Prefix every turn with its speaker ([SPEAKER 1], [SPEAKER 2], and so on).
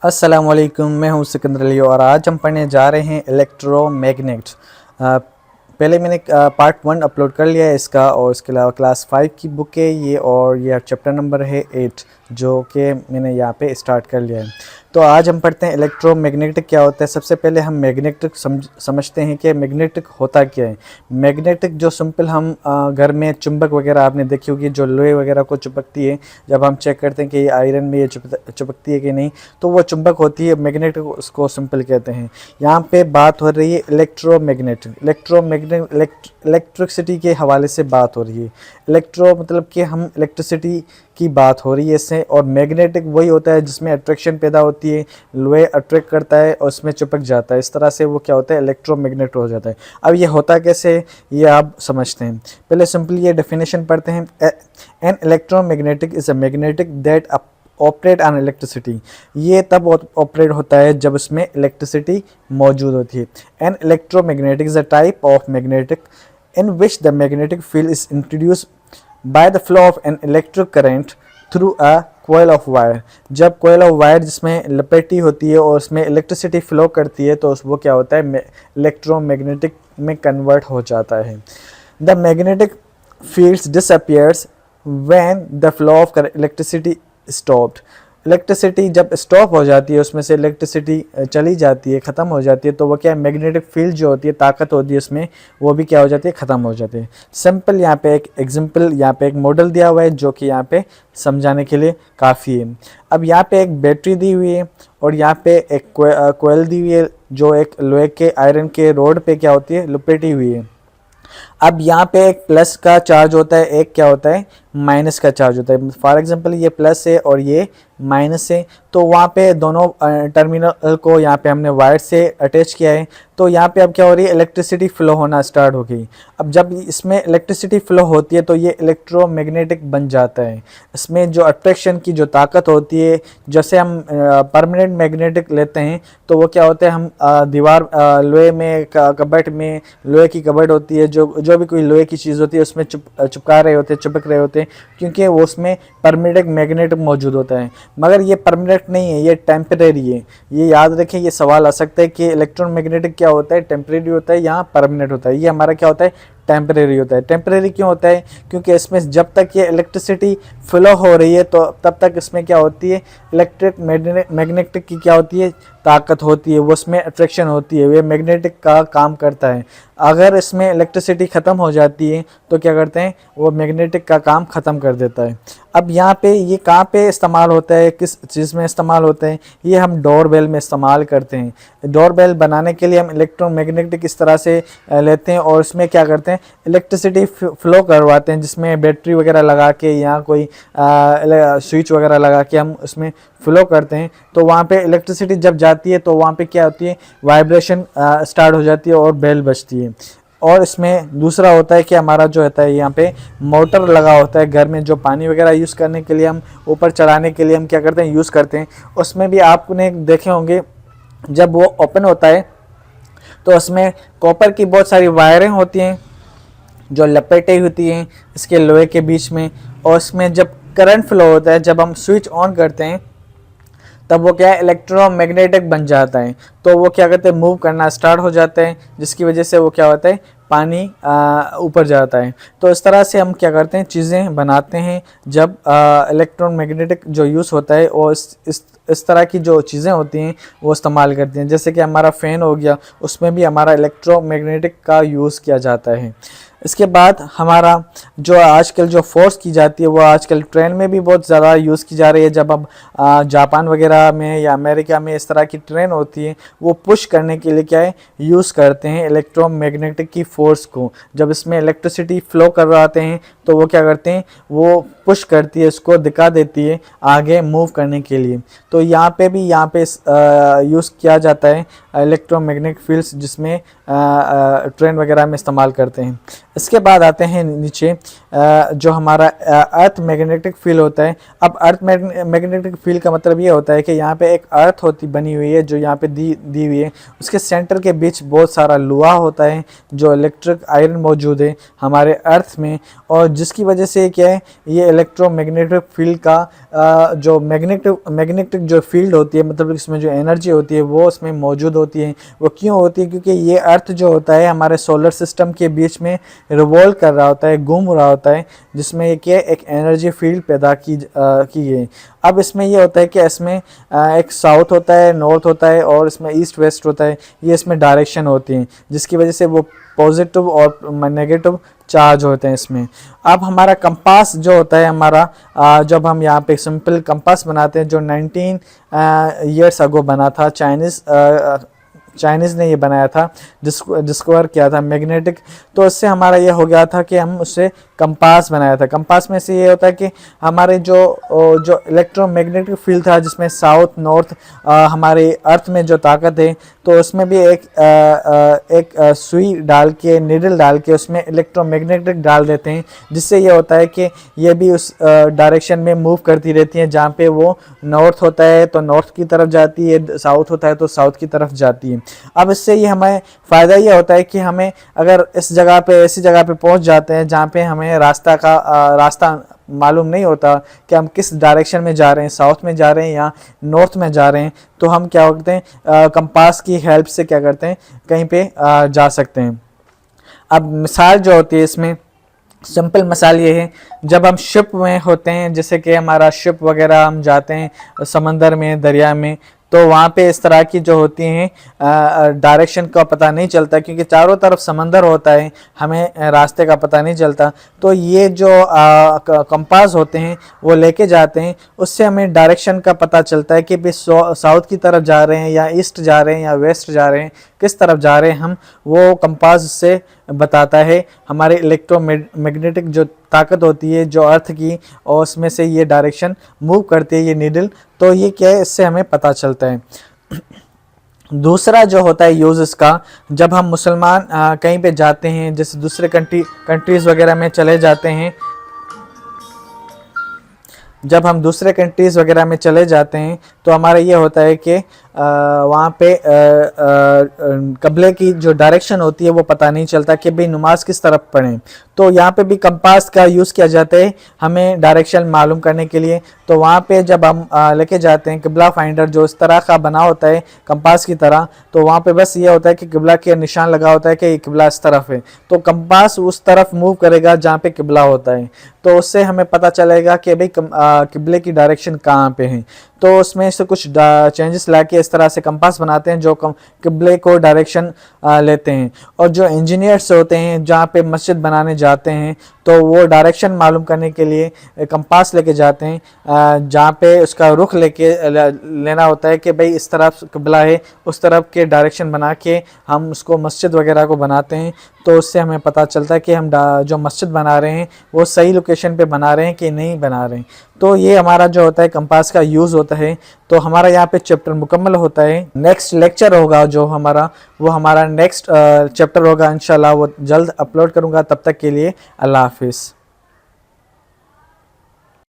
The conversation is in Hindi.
[SPEAKER 1] अस्सलाम वालेकुम, मैं हूं सिकंदर अली और आज हम पढ़ने जा रहे हैं इलेक्ट्रोमैग्नेट्स। पहले मैंने पार्ट 1 अपलोड कर लिया है इसका, और इसके अलावा क्लास 5 की बुक है ये, और ये चैप्टर नंबर है 8 जो कि मैंने यहाँ पे स्टार्ट कर लिया है। तो आज हम पढ़ते हैं इलेक्ट्रोमैग्नेटिक क्या होता है। सबसे पहले हम मैग्नेटिक समझते हैं कि मैग्नेटिक होता क्या है। मैग्नेटिक जो सिंपल हम घर में चुंबक वगैरह आपने देखी होगी जो लोहे वगैरह को चिपकती है, जब हम चेक करते हैं कि ये आयरन में ये चिपकती है कि नहीं, तो वो चुंबक होती है। मैग्नेटिक उसको सिंपल कहते हैं। यहाँ पे बात हो रही है इलेक्ट्रिसिटी के हवाले से बात हो रही है। इलेक्ट्रो मतलब कि हम इलेक्ट्रिसिटी की बात हो रही है इससे, और मैग्नेटिक वही होता है जिसमें अट्रैक्शन पैदा होती है, लोहे अट्रैक्ट करता है और उसमें चिपक जाता है। इस तरह से वो क्या होता है, इलेक्ट्रोमैग्नेट हो जाता है। अब ये होता कैसे, ये आप समझते हैं। पहले सिंपली ये डेफिनेशन पढ़ते हैं। An electromagnetic is a magnetic that operate on electricity. ये तब ऑपरेट होता है जब इसमें इलेक्ट्रिसिटी मौजूद होती है। An electromagnetic is a type of magnetic in which the magnetic field is introduced by the flow of an electric current through a coil of wire। जब coil of wire जिसमें लपेटी होती है और उसमें इलेक्ट्रिसिटी फ्लो करती है तो वो क्या होता है, इलेक्ट्रोमैग्नेटिक में कन्वर्ट हो जाता है। The magnetic fields disappears when the flow of electricity stopped। Electricity जब स्टॉप हो जाती है, उसमें से इलेक्ट्रिसिटी चली जाती है, ख़त्म हो जाती है, तो वो क्या है, मैग्नेटिक फील्ड जो होती है, ताकत होती है उसमें, वो भी क्या हो जाती है, ख़त्म हो जाती है। सिंपल यहाँ पे एक एग्जांपल, यहाँ पे एक मॉडल दिया हुआ है जो कि यहाँ पे समझाने के लिए काफ़ी है। अब यहाँ पे एक बैटरी दी हुई है और यहाँ पे एक कोयल दी हुई है जो एक लोहे के आयरन के रोड पे क्या होती है, लपेटी हुई है। अब यहाँ पे एक प्लस का चार्ज होता है, एक क्या होता है, माइनस का चार्ज होता है। फॉर एग्जांपल ये प्लस है और ये माइनस है, तो वहाँ पे दोनों टर्मिनल को यहाँ पे हमने वायर से अटैच किया है। तो यहाँ पे अब क्या हो रही है, इलेक्ट्रिसिटी फ्लो होना स्टार्ट हो गई। अब जब इसमें इलेक्ट्रिसिटी फ्लो होती है तो ये इलेक्ट्रोमैग्नेटिक बन जाता है। इसमें जो अट्रैक्शन की जो ताकत होती है, जैसे हम परमानेंट मैग्नेटिक लेते हैं तो वो क्या होता है, हम दीवार लोहे में कबर्ड में, लोहे की कबर्ड होती है, जो भी कोई लोहे की चीज़ होती है उसमें चिपका रहे होते हैं, चिपक रहे होते हैं, क्योंकि वो उसमें परमानेंट मैग्नेट मौजूद होता है। मगर ये परमानेंट नहीं है, ये टेम्परेरी है। ये याद रखें, ये सवाल आ सकता है कि इलेक्ट्रोमैग्नेटिक क्या होता है, टेम्परेरी होता है या परमानेंट होता है। ये हमारा क्या होता है, टेम्परेरी होता है। टेम्परेरी क्यों होता है, क्योंकि इसमें जब तक ये इलेक्ट्रिसिटी फ्लो हो रही है तो तब तक इसमें क्या होती है, इलेक्ट्रिक मैग्नेटिक की क्या होती है, ताकत होती है, वो उसमें अट्रैक्शन होती है, वे मैग्नेटिक का काम करता है। अगर इसमें इलेक्ट्रिसिटी ख़त्म हो जाती है तो क्या करते हैं, वो मैग्नेटिक का काम ख़त्म कर देता है। अब यहाँ पे ये कहाँ पे इस्तेमाल होता है, किस चीज़ में इस्तेमाल होता है, ये हम डोर बेल में इस्तेमाल करते हैं। डोर बेल बनाने के लिए हम इलेक्ट्रोमैग्नेटिक इस तरह से लेते हैं और इसमें क्या करते हैं, इलेक्ट्रिसिटी फ्लो करवाते हैं, जिसमें बैटरी वगैरह लगा के या कोई स्विच वगैरह लगा के हम उसमें फ्लो करते हैं। तो वहाँ पे इलेक्ट्रिसिटी जब जाती है तो वहाँ पे क्या होती है, वाइब्रेशन स्टार्ट हो जाती है और बेल बजती है। और इसमें दूसरा होता है कि हमारा जो होता है, यहाँ पे मोटर लगा होता है घर में, जो पानी वगैरह यूज़ करने के लिए हम ऊपर चढ़ाने के लिए हम क्या करते हैं, यूज़ करते हैं। उसमें भी आपने देखे होंगे जब वो ओपन होता है तो उसमें कॉपर की बहुत सारी वायरें होती हैं जो लपेटे होती हैं इसके लोहे के बीच में, और उसमें जब करंट फ्लो होता है, जब हम स्विच ऑन करते हैं तब वो क्या है, इलेक्ट्रोमैग्नेटिक बन जाता है। तो वो क्या करते हैं, मूव करना स्टार्ट हो जाते हैं, जिसकी वजह से वो क्या होता है, पानी ऊपर जाता है। तो इस तरह से हम क्या करते हैं, चीज़ें बनाते हैं जब इलेक्ट्रोमैग्नेटिक जो यूज़ होता है, और इस तरह की जो चीज़ें होती हैं वो इस्तेमाल करती हैं। जैसे कि हमारा फ़ैन हो गया, उसमें भी हमारा इलेक्ट्रोमैग्नेटिक का यूज़ किया जाता है। इसके बाद हमारा जो आजकल जो फोर्स की जाती है वो आजकल ट्रेन में भी बहुत ज़्यादा यूज़ की जा रही है। जब अब जापान वगैरह में या अमेरिका में इस तरह की ट्रेन होती है, वो पुश करने के लिए क्या है, यूज़ करते हैं इलेक्ट्रोमैग्नेटिक की फोर्स को। जब इसमें इलेक्ट्रिसिटी फ्लो करवाते हैं तो वो क्या करते हैं, वो पुश करती है, इसको दिखा देती है आगे मूव करने के लिए। तो यहाँ पे भी यूज़ किया जाता है इलेक्ट्रोमैग्नेटिक फील्ड्स जिसमें ट्रेन वगैरह में इस्तेमाल करते हैं। इसके बाद आते हैं नीचे जो हमारा अर्थ मैग्नेटिक फील्ड होता है। अब अर्थ मैग्नेटिक फील्ड का मतलब ये होता है कि यहाँ पे एक अर्थ होती बनी हुई है जो यहाँ पे दी हुई है, उसके सेंटर के बीच बहुत सारा लोहा होता है जो इलेक्ट्रिक आयरन मौजूद है हमारे अर्थ में, और जिसकी वजह से क्या है ये इलेक्ट्रोमैग्नेटिक फील्ड का जो मैग्नेटिक जो फील्ड होती है, मतलब इसमें जो एनर्जी होती है वो उसमें मौजूद होती है। वो क्यों होती है? क्योंकि ये अर्थ जो होता है हमारे सोलर सिस्टम के बीच में रिवॉल्व कर रहा होता है, घूम रहा होता है, जिसमें क्या एक एनर्जी फील्ड पैदा की गई। अब इसमें ये होता है कि इसमें एक साउथ होता है, नॉर्थ होता है और इसमें ईस्ट वेस्ट होता है, ये इसमें डायरेक्शन होती हैं जिसकी वजह से वो पॉजिटिव और नेगेटिव चार्ज होते हैं इसमें। अब हमारा कंपास जो होता है हमारा जब हम यहाँ पे सिंपल कंपास बनाते हैं जो 19 ईयर्स अगो बना था, चाइनीज़ ने ये बनाया था, डिस्कवर किया था मैग्नेटिक, तो इससे हमारा ये हो गया था कि हम उससे कंपास बनाया था। कंपास में से ये होता है कि हमारे जो इलेक्ट्रोमैग्नेटिक फील्ड था जिसमें साउथ नॉर्थ हमारे अर्थ में जो ताकत है, तो उसमें भी एक सुई डाल के, नीडल डाल के उसमें इलेक्ट्रोमैग्नेटिक डाल देते हैं, जिससे ये होता है कि ये भी उस डायरेक्शन में मूव करती रहती हैं। जहाँ पे वो नॉर्थ होता है तो नॉर्थ की तरफ जाती है, साउथ होता है तो साउथ की तरफ जाती है। अब इससे ये हमें फ़ायदा ये होता है कि हमें अगर इस जगह पे, ऐसी जगह पे पहुंच जाते हैं जहाँ पे हमें रास्ता मालूम नहीं होता कि हम किस डायरेक्शन में जा रहे हैं, साउथ में जा रहे हैं या नॉर्थ में जा रहे हैं, तो हम क्या करते हैं कंपास की हेल्प से क्या करते हैं कहीं पे जा सकते हैं। अब मिसाल जो होती है इसमें, सिंपल मिसाल ये है, जब हम शिप में होते हैं, जैसे कि हमारा शिप वगैरह हम जाते हैं समंदर में, दरिया में, तो वहाँ पे इस तरह की जो होती हैं डायरेक्शन का पता नहीं चलता क्योंकि चारों तरफ समंदर होता है, हमें रास्ते का पता नहीं चलता। तो ये जो कंपास होते हैं वो लेके जाते हैं, उससे हमें डायरेक्शन का पता चलता है कि भाई साउथ की तरफ जा रहे हैं या ईस्ट जा रहे हैं या वेस्ट जा रहे हैं, किस तरफ जा रहे हैं हम, वो कंपास से बताता है। हमारे इलेक्ट्रोमैग्नेटिक जो ताकत होती है जो अर्थ की, और उसमें से ये डायरेक्शन मूव करती है ये नीडल, तो ये क्या है इससे हमें पता चलता है। दूसरा जो होता है यूज़ इसका, जब हम मुसलमान कहीं पे जाते हैं, जैसे दूसरे कंट्रीज़ वगैरह में चले जाते हैं, जब हम दूसरे कंट्रीज़ वगैरह में चले जाते हैं तो हमारा ये होता है कि वहाँ पे क़िबले की जो डायरेक्शन होती है वो पता नहीं चलता कि भाई नमाज किस तरफ पढ़ें। तो यहाँ पे भी कंपास का यूज़ किया जाता है हमें डायरेक्शन मालूम करने के लिए। तो वहाँ पे जब हम लेके जाते हैं क़िबला फाइंडर जो इस तरह का बना होता है कंपास की तरह, तो वहाँ पे बस ये होता है कि क़िबला के निशान लगा होता है कि ये क़िबला इस तरफ है, तो कंपास उस तरफ मूव करेगा जहाँ पे क़िबला होता है, तो उससे हमें पता चलेगा कि भाई क़िबले की डायरेक्शन कहाँ पे है। तो उसमें से कुछ चेंजेस लाके इस तरह से कंपास बनाते हैं जो क़िबले को डायरेक्शन लेते हैं। और जो इंजीनियर्स होते हैं जहाँ पे मस्जिद बनाने जाते हैं तो वो डायरेक्शन मालूम करने के लिए कंपास लेके जाते हैं, जहाँ पे उसका रुख लेना होता है कि भाई इस तरफ क़िबला है, उस तरफ के डायरेक्शन बना के हम उसको मस्जिद वगैरह को बनाते हैं। तो उससे हमें पता चलता है कि हम जो मस्जिद बना रहे हैं वो सही लोकेशन पे बना रहे हैं कि नहीं बना रहे हैं। तो ये हमारा जो होता है कंपास का यूज़ होता है। तो हमारा यहाँ पे चैप्टर मुकम्मल होता है। नेक्स्ट लेक्चर होगा जो हमारा, वो हमारा नेक्स्ट चैप्टर होगा इंशाल्लाह, वो जल्द अपलोड करूँगा। तब तक के लिए अल्लाह हाफिज़।